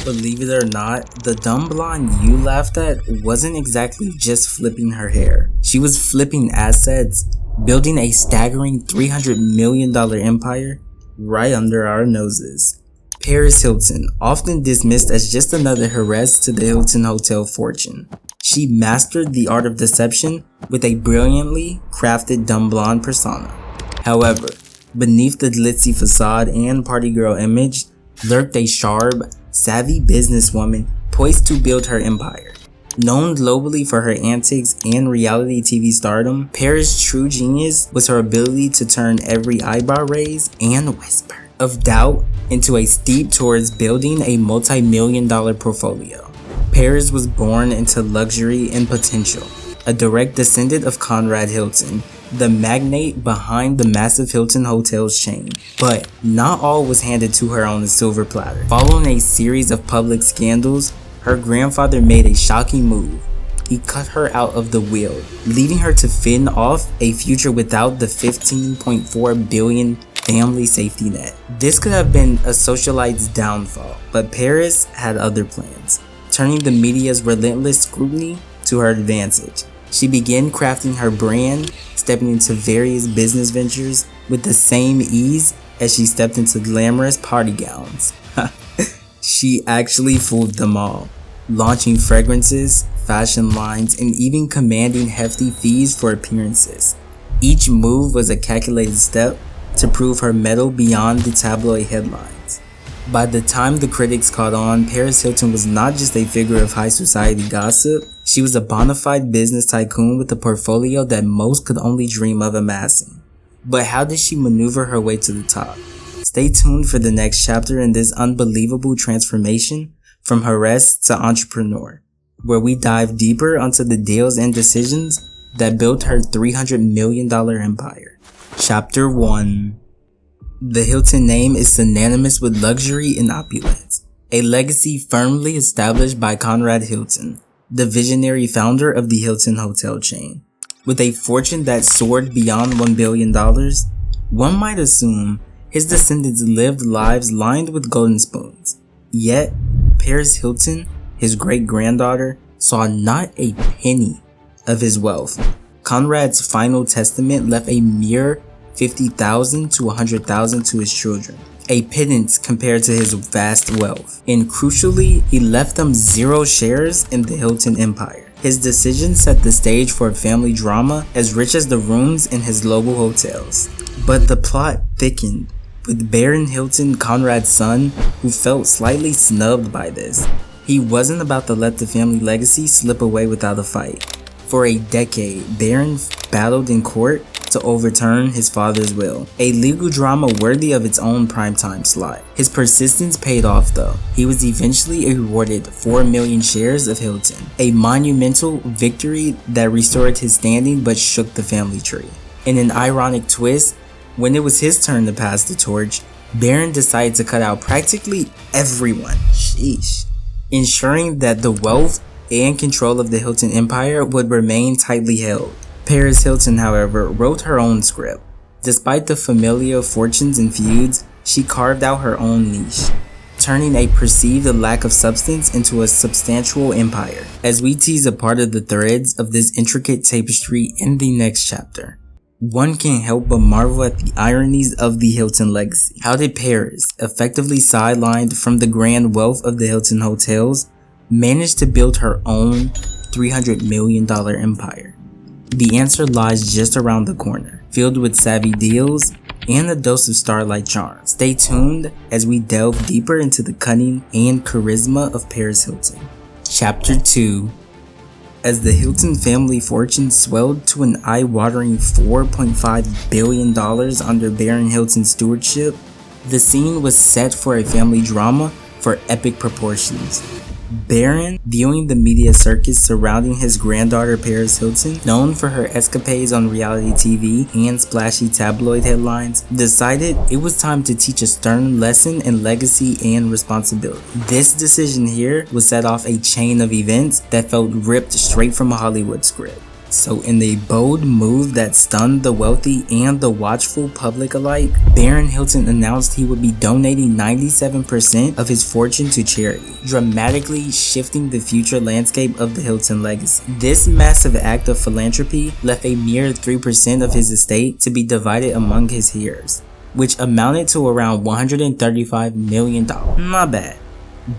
Believe it or not, the dumb blonde you laughed at wasn't exactly just flipping her hair. She was flipping assets, building a staggering $300 million empire right under our noses. Paris Hilton, often dismissed as just another heiress to the Hilton Hotel fortune. She mastered the art of deception with a brilliantly crafted dumb blonde persona. However, beneath the glitzy facade and party girl image lurked a sharp, savvy businesswoman poised to build her empire. Known globally for her antics and reality TV stardom, Paris' true genius was her ability to turn every eyebrow raise and whisper of doubt into a steep towards building a multi-million-dollar portfolio. Paris was born into luxury and potential, a direct descendant of Conrad Hilton, the magnate behind the massive Hilton Hotels chain. But not all was handed to her on a silver platter. Following a series of public scandals, her grandfather made a shocking move. He cut her out of the will, leaving her to fend off a future without the $15.4 billion family safety net. This could have been a socialite's downfall, but Paris had other plans, turning the media's relentless scrutiny to her advantage. She began crafting her brand, stepping into various business ventures with the same ease as she stepped into glamorous party gowns. She actually fooled them all, launching fragrances, fashion lines, and even commanding hefty fees for appearances. Each move was a calculated step to prove her mettle beyond the tabloid headlines. By the time the critics caught on, Paris Hilton was not just a figure of high society gossip, she was a bona fide business tycoon with a portfolio that most could only dream of amassing. But how did she maneuver her way to the top? Stay tuned for the next chapter in this unbelievable transformation from heiress to entrepreneur, where we dive deeper onto the deals and decisions that built her $300 million empire. Chapter 1. The Hilton name is synonymous with luxury and opulence, a legacy firmly established by Conrad Hilton, the visionary founder of the Hilton hotel chain. With a fortune that soared beyond $1 billion, one might assume his descendants lived lives lined with golden spoons. Yet, Paris Hilton, his great-granddaughter, saw not a penny of his wealth. Conrad's final testament left a mere $50,000 to $100,000 to his children, a pittance compared to his vast wealth. And crucially, he left them 0 shares in the Hilton empire. His decision set the stage for a family drama as rich as the rooms in his global hotels. But the plot thickened, with Baron Hilton, Conrad's son, who felt slightly snubbed by this. He wasn't about to let the family legacy slip away without a fight. For a decade, Baron battled in court to overturn his father's will, a legal drama worthy of its own primetime slot. His persistence paid off though. He was eventually awarded 4 million shares of Hilton, a monumental victory that restored his standing but shook the family tree. In an ironic twist, when it was his turn to pass the torch, Baron decided to cut out practically everyone, ensuring that the wealth and control of the Hilton empire would remain tightly held. Paris Hilton, however, wrote her own script. Despite the familial fortunes and feuds, she carved out her own niche, turning a perceived lack of substance into a substantial empire. As we tease apart of the threads of this intricate tapestry in the next chapter, one can't help but marvel at the ironies of the Hilton legacy. How did Paris, effectively sidelined from the grand wealth of the Hilton hotels, manage to build her own $300 million empire? The answer lies just around the corner, filled with savvy deals and a dose of starlight charm. Stay tuned as we delve deeper into the cunning and charisma of Paris Hilton. Chapter 2. As the Hilton family fortune swelled to an eye-watering $4.5 billion under Baron Hilton's stewardship, the scene was set for a family drama for epic proportions. Baron, viewing the media circus surrounding his granddaughter Paris Hilton, known for her escapades on reality TV and splashy tabloid headlines, decided it was time to teach a stern lesson in legacy and responsibility. This decision here would set off a chain of events that felt ripped straight from a Hollywood script. So in a bold move that stunned the wealthy and the watchful public alike, Baron Hilton announced he would be donating 97% of his fortune to charity, dramatically shifting the future landscape of the Hilton legacy. This massive act of philanthropy left a mere 3% of his estate to be divided among his heirs, which amounted to around $135 million. Not bad.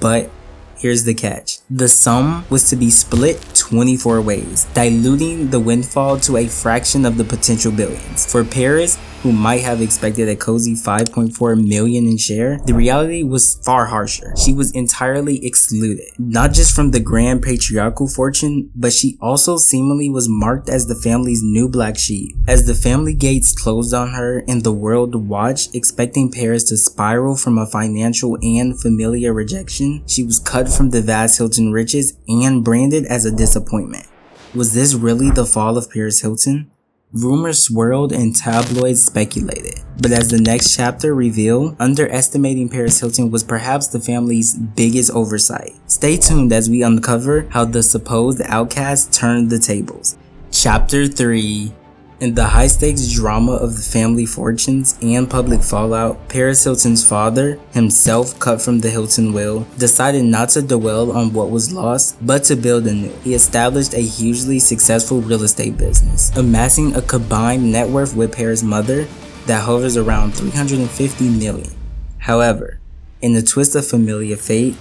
But here's the catch. The sum was to be split 24 ways, diluting the windfall to a fraction of the potential billions. For Paris, who might have expected a cozy 5.4 million in share, the reality was far harsher. She was entirely excluded, not just from the grand patriarchal fortune, but she also seemingly was marked as the family's new black sheep. As the family gates closed on her and the world watched, expecting Paris to spiral from a financial and familiar rejection, she was cut from the vast Hilton riches and branded as a disappointment. Was this really the fall of Paris Hilton? Rumors swirled and tabloids speculated, but as the next chapter revealed, underestimating Paris Hilton was perhaps the family's biggest oversight. Stay tuned as we uncover how the supposed outcast turned the tables. Chapter 3. In the high-stakes drama of the family fortunes and public fallout, Paris Hilton's father, himself cut from the Hilton will, decided not to dwell on what was lost, but to build anew. He established a hugely successful real estate business, amassing a combined net worth with Paris' mother that hovers around $350 million. However, in a twist of familiar fate,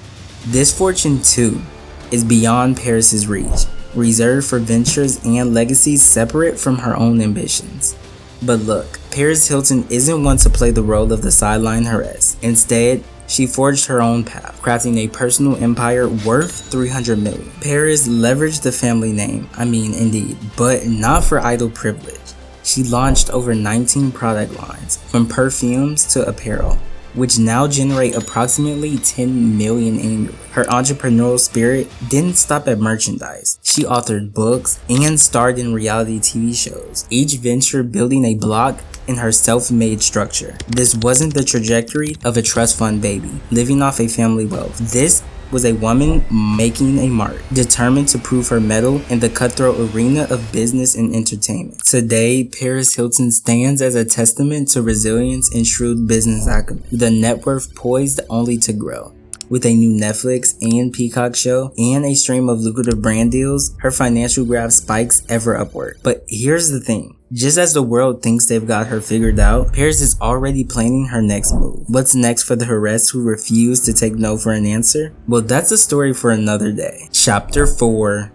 this fortune too is beyond Paris' reach, reserved for ventures and legacies separate from her own ambitions. But look, Paris Hilton isn't one to play the role of the sideline heiress. Instead, she forged her own path, crafting a personal empire worth $300 million. Paris leveraged the family name, indeed, but not for idle privilege. She launched over 19 product lines, from perfumes to apparel, which now generate approximately $10 million annually. Her entrepreneurial spirit didn't stop at merchandise. She authored books and starred in reality TV shows, each venture building a block in her self-made structure. This wasn't the trajectory of a trust fund baby, living off a family wealth. This was a woman making a mark, determined to prove her mettle in the cutthroat arena of business and entertainment. Today, Paris Hilton stands as a testament to resilience and shrewd business acumen, the net worth poised only to grow. With a new Netflix and Peacock show and a stream of lucrative brand deals, her financial graph spikes ever upward. But here's the thing. Just as the world thinks they've got her figured out, Paris is already planning her next move. What's next for the heiress who refused to take no for an answer? Well, that's a story for another day. Chapter 4.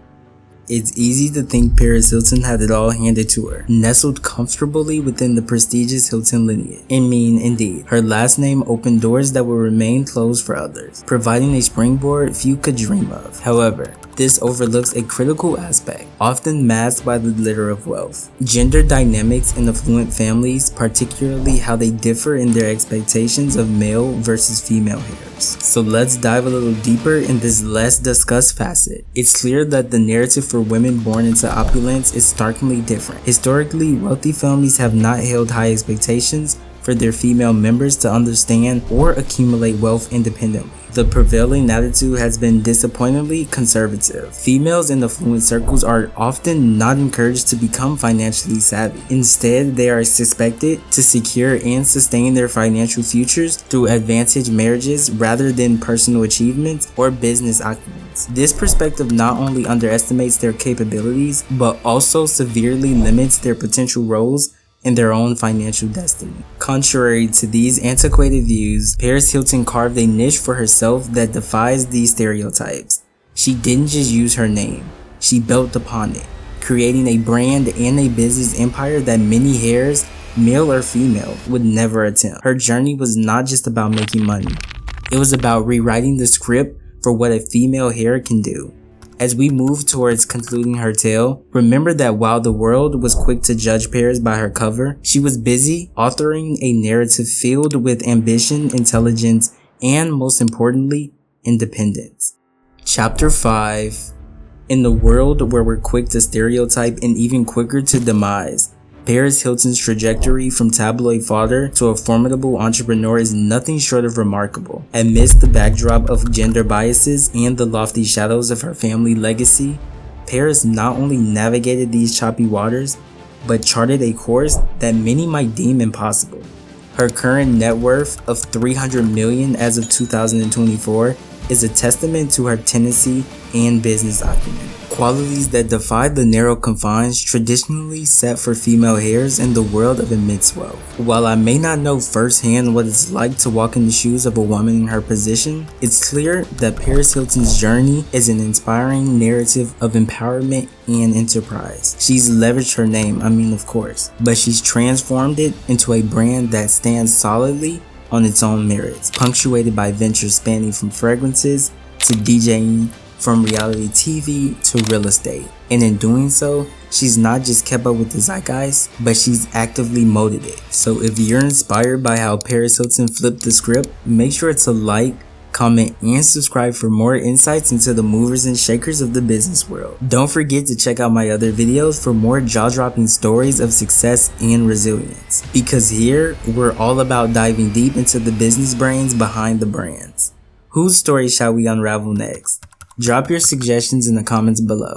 It's easy to think Paris Hilton had it all handed to her, nestled comfortably within the prestigious Hilton lineage. Indeed, her last name opened doors that will remain closed for others, providing a springboard few could dream of. However, this overlooks a critical aspect, often masked by the glitter of wealth. Gender dynamics in affluent families, particularly how they differ in their expectations of male versus female heirs. So let's dive a little deeper in this less discussed facet. It's clear that the narrative for women born into opulence is starkly different. Historically, wealthy families have not held high expectations for their female members to understand or accumulate wealth independently. The prevailing attitude has been disappointingly conservative. Females in affluent circles are often not encouraged to become financially savvy. Instead, they are expected to secure and sustain their financial futures through advantage marriages rather than personal achievements or business acumen. This perspective not only underestimates their capabilities, but also severely limits their potential roles in their own financial destiny. Contrary to these antiquated views, Paris Hilton carved a niche for herself that defies these stereotypes. She didn't just use her name, she built upon it, creating a brand and a business empire that many heirs, male or female, would never attempt. Her journey was not just about making money, it was about rewriting the script for what a female heir can do. As we move towards concluding her tale, remember that while the world was quick to judge Paris by her cover, she was busy authoring a narrative filled with ambition, intelligence, and most importantly, independence. Chapter 5. In the world where we're quick to stereotype and even quicker to demise, Paris Hilton's trajectory from tabloid fodder to a formidable entrepreneur is nothing short of remarkable. Amidst the backdrop of gender biases and the lofty shadows of her family legacy, Paris not only navigated these choppy waters, but charted a course that many might deem impossible. Her current net worth of $300 million as of 2024 is a testament to her tenacity and business acumen, qualities that defy the narrow confines traditionally set for female heirs in the world of immense wealth. While I may not know firsthand what it's like to walk in the shoes of a woman in her position, it's clear that Paris Hilton's journey is an inspiring narrative of empowerment and enterprise. She's leveraged her name, of course, but she's transformed it into a brand that stands solidly on its own merits, punctuated by ventures spanning from fragrances to DJing, from reality TV to real estate. And in doing so, she's not just kept up with the zeitgeist, but she's actively molded it. So if you're inspired by how Paris Hilton flipped the script, make sure to like, comment, and subscribe for more insights into the movers and shakers of the business world. Don't forget to check out my other videos for more jaw-dropping stories of success and resilience. Because here, we're all about diving deep into the business brains behind the brands. Whose story shall we unravel next? Drop your suggestions in the comments below.